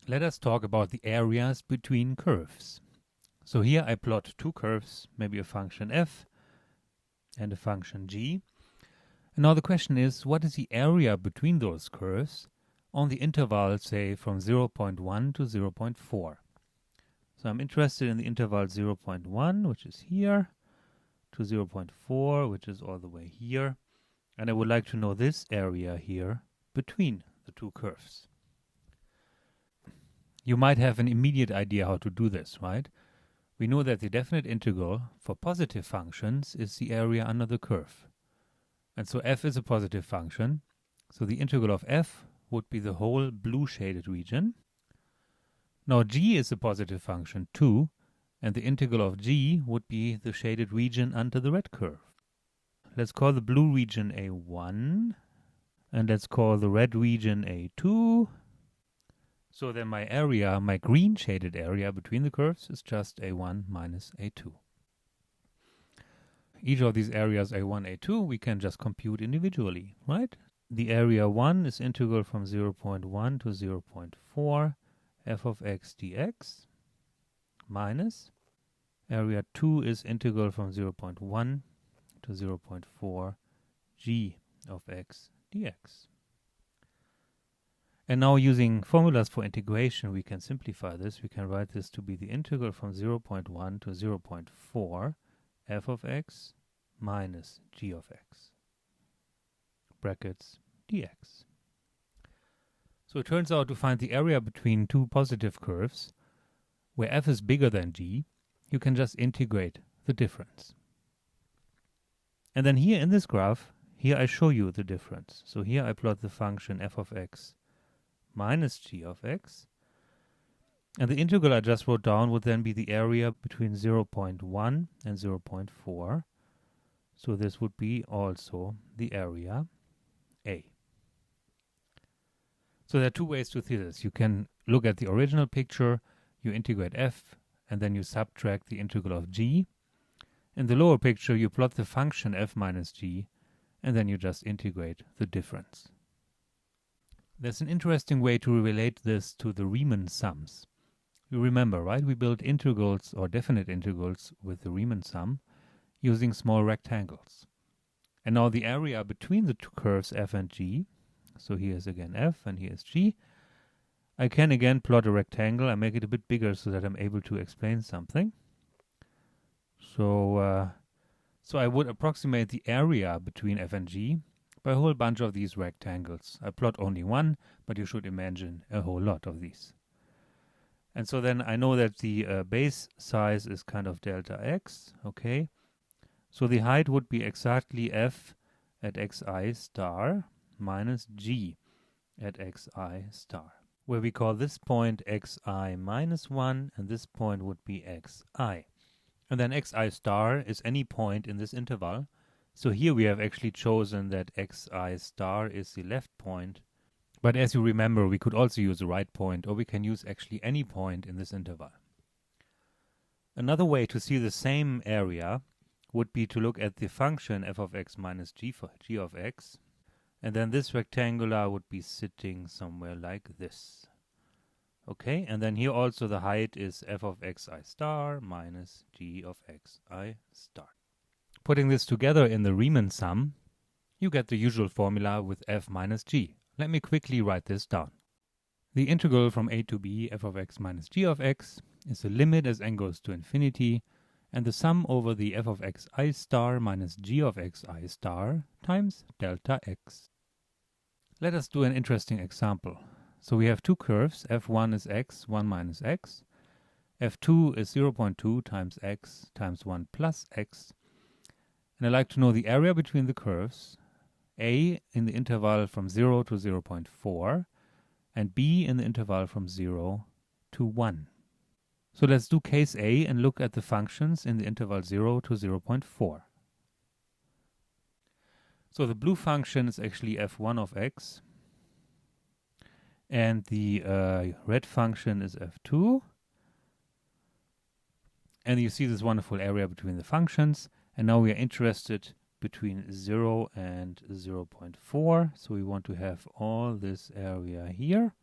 Let us talk about the areas between curves. So here I plot two curves, maybe a function f and a function g. And now the question is, what is the area between those curves on the interval, say, from 0.1 to 0.4? So I'm interested in the interval 0.1, which is here, to 0.4, which is all the way here. And I would like to know this area here between the two curves. You might have an immediate idea how to do this, right? We know that the definite integral for positive functions is the area under the curve. And so f is a positive function. So the integral of f would be the whole blue shaded region. Now g is a positive function too, and the integral of g would be the shaded region under the red curve. Let's call the blue region A1, and let's call the red region A2. So then my area, my green shaded area between the curves is just A1 minus A2. Each of these areas A1, A2 we can just compute individually, right? The area 1 is integral from 0.1 to 0.4 f of x dx minus area 2 is integral from 0.1 to 0.4 g of x dx. And now using formulas for integration, we can simplify this. We can write this to be the integral from 0.1 to 0.4 f of x minus g of x, brackets dx. So it turns out to find the area between two positive curves, where f is bigger than g, you can just integrate the difference. And then here in this graph, here I show you the difference. So here I plot the function f of x minus g of x. And the integral I just wrote down would then be the area between 0.1 and 0.4. So this would be also the area A. So there are two ways to see this. You can look at the original picture, you integrate f, and then you subtract the integral of g. In the lower picture, you plot the function f minus g, and then you just integrate the difference. There's an interesting way to relate this to the Riemann sums. You remember, right? We built integrals or definite integrals with the Riemann sum using small rectangles. And now the area between the two curves f and g, so here's again f and here's g, I can again plot a rectangle. I make it a bit bigger so that I'm able to explain something. So I would approximate the area between f and g by a whole bunch of these rectangles. I plot only one, but you should imagine a whole lot of these. And so then I know that the base size is kind of delta x, okay? So the height would be exactly f at xi star minus g at xi star, where we call this point xi minus 1, and this point would be xi. And then xi star is any point in this interval. So here we have actually chosen that xi star is the left point. But as you remember, we could also use the right point, or we can use actually any point in this interval. Another way to see the same area would be to look at the function f of x minus g for g of x. And then this rectangular would be sitting somewhere like this. Okay, and then here also the height is f of xi star minus g of xi star. Putting this together in the Riemann sum, you get the usual formula with f minus g. Let me quickly write this down. The integral from a to b f of x minus g of x is the limit as n goes to infinity, and the sum over the f of xi star minus g of xi star times delta x. Let us do an interesting example. So we have two curves, f1 is x, 1 minus x, f2 is 0.2 times x times 1 plus x, and I'd like to know the area between the curves, a in the interval from 0 to 0.4, and b in the interval from 0 to 1. So let's do case A and look at the functions in the interval 0 to 0.4. So the blue function is actually f1 of x, and the red function is f2. And you see this wonderful area between the functions, and now we are interested between 0 and 0.4. So we want to have all this area here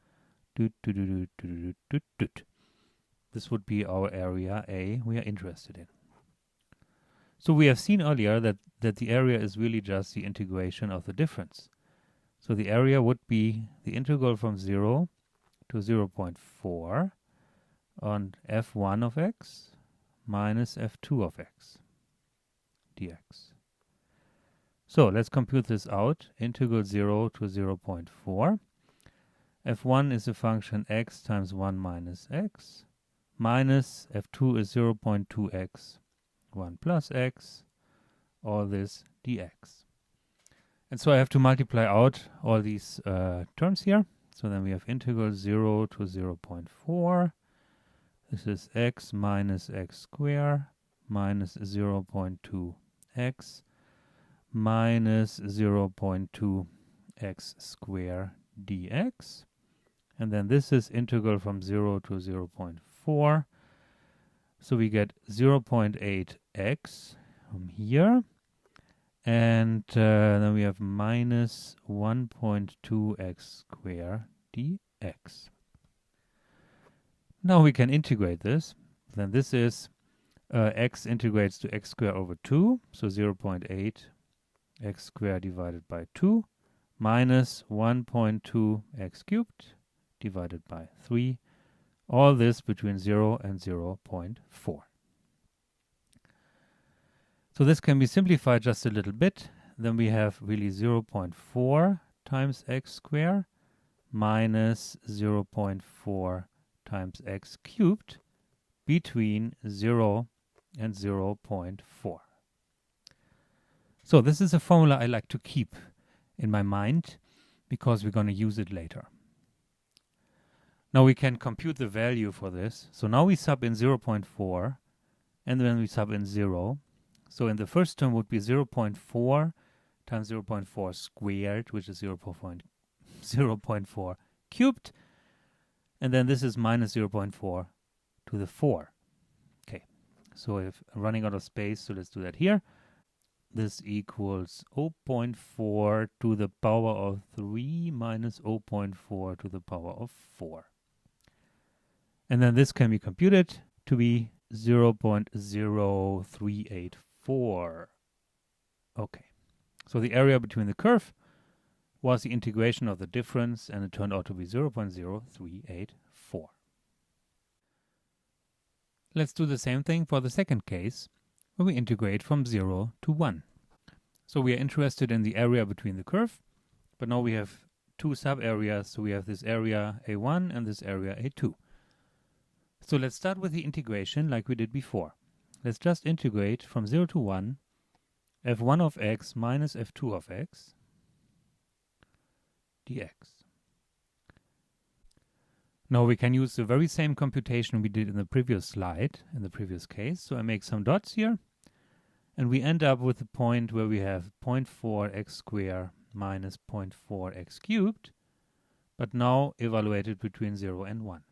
This would be our area A we are interested in. So we have seen earlier that the area is really just the integration of the difference. So the area would be the integral from 0 to 0.4 on f1 of x minus f2 of x dx. So let's compute this out. Integral 0 to 0.4. f1 is a function x times 1 minus x, minus f2 is 0.2x, 1 plus x, all this dx. And so I have to multiply out all these terms here. So then we have integral 0 to 0.4. This is x minus x squared minus 0.2x minus 0.2x squared dx. And then this is integral from 0 to 0.4. So we get 0.8x from here. And then we have minus 1.2x squared dx. Now we can integrate this. Then this is x integrates to x squared over 2. So 0.8 x squared divided by 2 minus 1.2 x cubed divided by 3. All this between 0 and 0.4. So this can be simplified just a little bit. Then we have really 0.4 times x squared minus 0.4 times x cubed between 0 and 0.4. So this is a formula I like to keep in my mind because we're going to use it later. Now we can compute the value for this. So now we sub in 0.4 and then we sub in 0. So in the first term would be 0.4 times 0.4 squared, which is 0.4 cubed. And then this is minus 0.4 to the 4. Okay, so if I'm running out of space, so let's do that here. This equals 0.4 to the power of 3 minus 0.4 to the power of 4. And then this can be computed to be 0.0384. Okay, so the area between the curve was the integration of the difference, and it turned out to be 0.0384. Let's do the same thing for the second case, where we integrate from 0 to 1. So we are interested in the area between the curve, but now we have two sub-areas, so we have this area A1 and this area A2. So let's start with the integration like we did before. Let's just integrate from 0 to 1 f1 of x minus f2 of x dx. Now we can use the very same computation we did in the previous slide, in the previous case. So I make some dots here, and we end up with a point where we have 0.4 x squared minus 0.4 x cubed, but now evaluated between 0 and 1.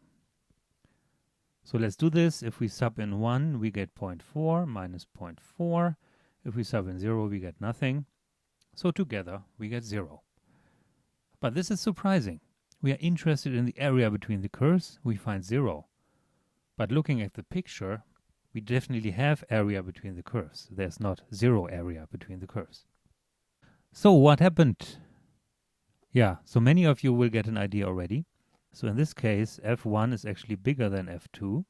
So let's do this. If we sub in 1, we get 0.4 minus 0.4. If we sub in 0, we get nothing. So together, we get 0. But this is surprising. We are interested in the area between the curves. We find 0. But looking at the picture, we definitely have area between the curves. There's not 0 area between the curves. So what happened? Yeah, so many of you will get an idea already. So in this case, f1 is actually bigger than f2,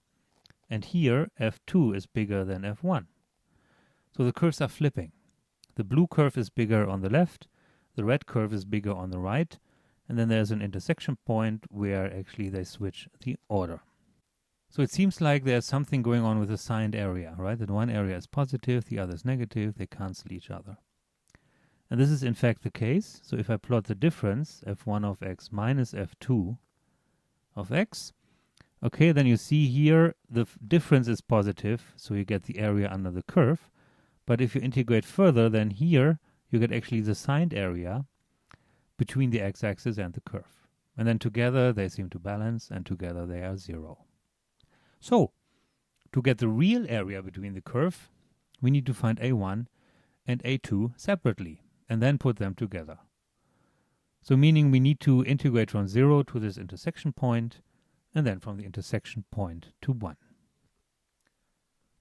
and here f2 is bigger than f1. So the curves are flipping. The blue curve is bigger on the left, the red curve is bigger on the right, and then there's an intersection point where actually they switch the order. So it seems like there's something going on with the signed area, right? That one area is positive, the other is negative, they cancel each other. And this is in fact the case. So if I plot the difference, f1 of x minus f2 of x, okay, then you see here the difference is positive, so you get the area under the curve. But if you integrate further, then here you get actually the signed area between the x-axis and the curve. And then together they seem to balance, and together they are 0. So, to get the real area between the curve, we need to find A1 and A2 separately, and then put them together. So meaning we need to integrate from 0 to this intersection point, and then from the intersection point to 1.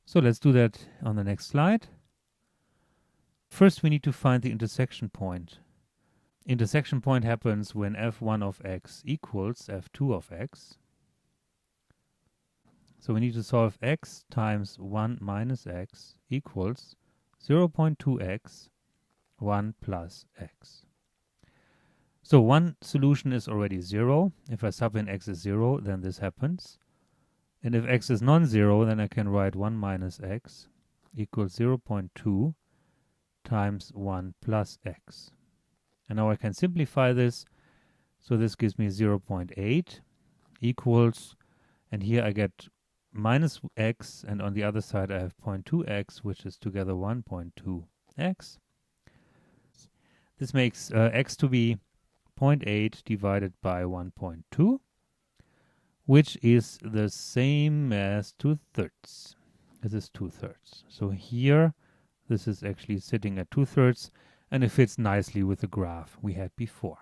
So let's do that on the next slide. First we need to find the intersection point. Intersection point happens when f1 of x equals f2 of x. So we need to solve x times 1 minus x equals 0.2x 1 plus x. So one solution is already 0. If I sub in x is 0, then this happens. And if x is non-zero, then I can write 1 minus x equals 0.2 times 1 plus x. And now I can simplify this. So this gives me 0.8 equals, and here I get minus x, and on the other side I have 0.2x, which is together 1.2x. This makes x to be 0.8 divided by 1.2, which is the same as 2/3. This is 2/3. So here, this is actually sitting at 2/3, and it fits nicely with the graph we had before.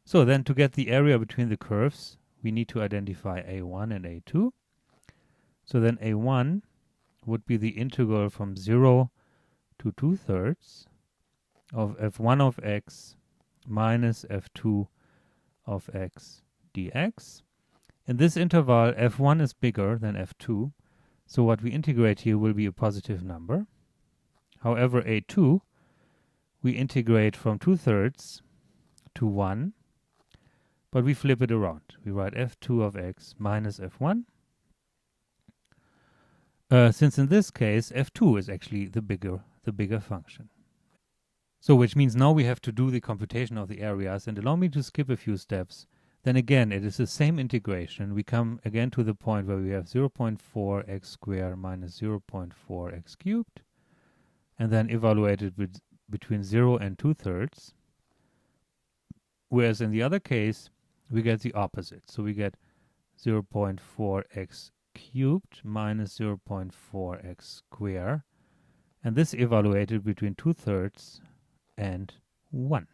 So then to get the area between the curves, we need to identify a1 and a2. So then a1 would be the integral from 0 to 2/3 of f1 of x minus f2 of x dx. In this interval, f1 is bigger than f2, so what we integrate here will be a positive number. However, a2, we integrate from 2/3 to 1, but we flip it around. We write f2 of x minus f1, since in this case, f2 is actually the bigger function. So which means now we have to do the computation of the areas, and allow me to skip a few steps. Then again, it is the same integration. We come again to the point where we have 0.4x squared minus 0.4x cubed, and then evaluate it between 0 and 2/3. Whereas in the other case, we get the opposite. So we get 0.4x cubed minus 0.4x squared, and this evaluated between 2/3 and 1.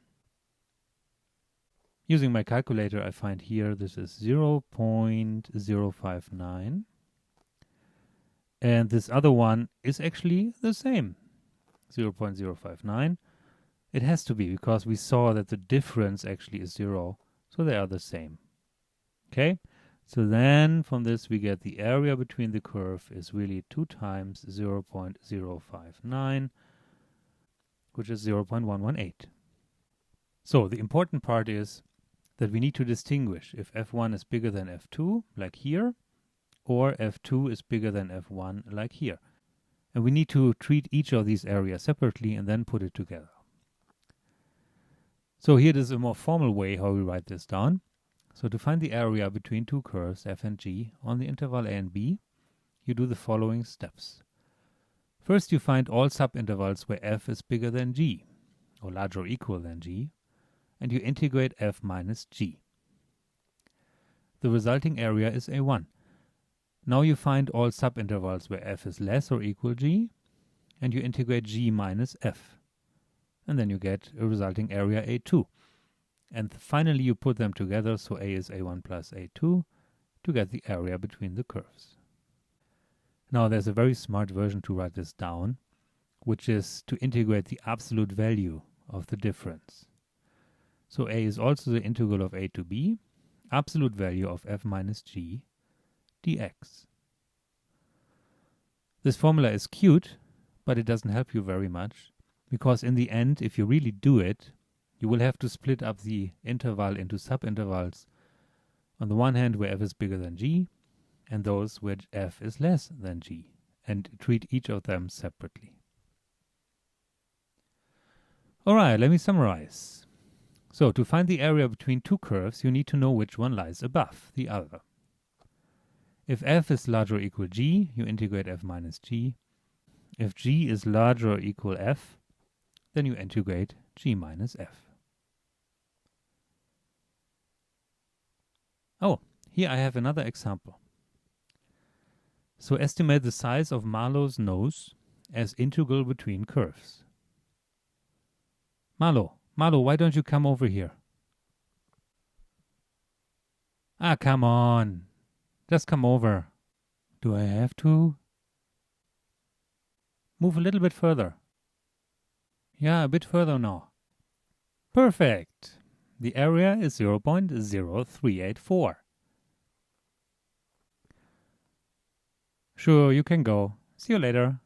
Using my calculator, I find here this is 0.059, and this other one is actually the same, 0.059. It has to be, because we saw that the difference actually is 0, so they are the same. Okay, so then from this we get the area between the curve is really 2 times 0.059, which is 0.118. So the important part is that we need to distinguish if f1 is bigger than f2, like here, or f2 is bigger than f1, like here. And we need to treat each of these areas separately and then put it together. So here is a more formal way how we write this down. So to find the area between two curves, f and g, on the interval a and b, you do the following steps. First, you find all subintervals where f is bigger than g, or larger or equal than g, and you integrate f minus g. The resulting area is a1. Now you find all subintervals where f is less or equal g, and you integrate g minus f. And then you get a resulting area a2. And finally you put them together, so a is a1 plus a2, to get the area between the curves. Now there's a very smart version to write this down, which is to integrate the absolute value of the difference. So a is also the integral of a to b, absolute value of f minus g dx. This formula is cute, but it doesn't help you very much, because in the end, if you really do it, you will have to split up the interval into subintervals. On the one hand, where f is bigger than g, and those where f is less than g, and treat each of them separately. Alright, let me summarize. So, to find the area between two curves, you need to know which one lies above the other. If f is larger or equal g, you integrate f minus g. If g is larger or equal f, then you integrate g minus f. Oh, here I have another example. So estimate the size of Marlow's nose as integral between curves. Marlow, Marlo, why don't you come over here? Ah, come on. Just come over. Do I have to? Move a little bit further. Yeah, a bit further now. Perfect. The area is 0.0384. Sure, you can go. See you later.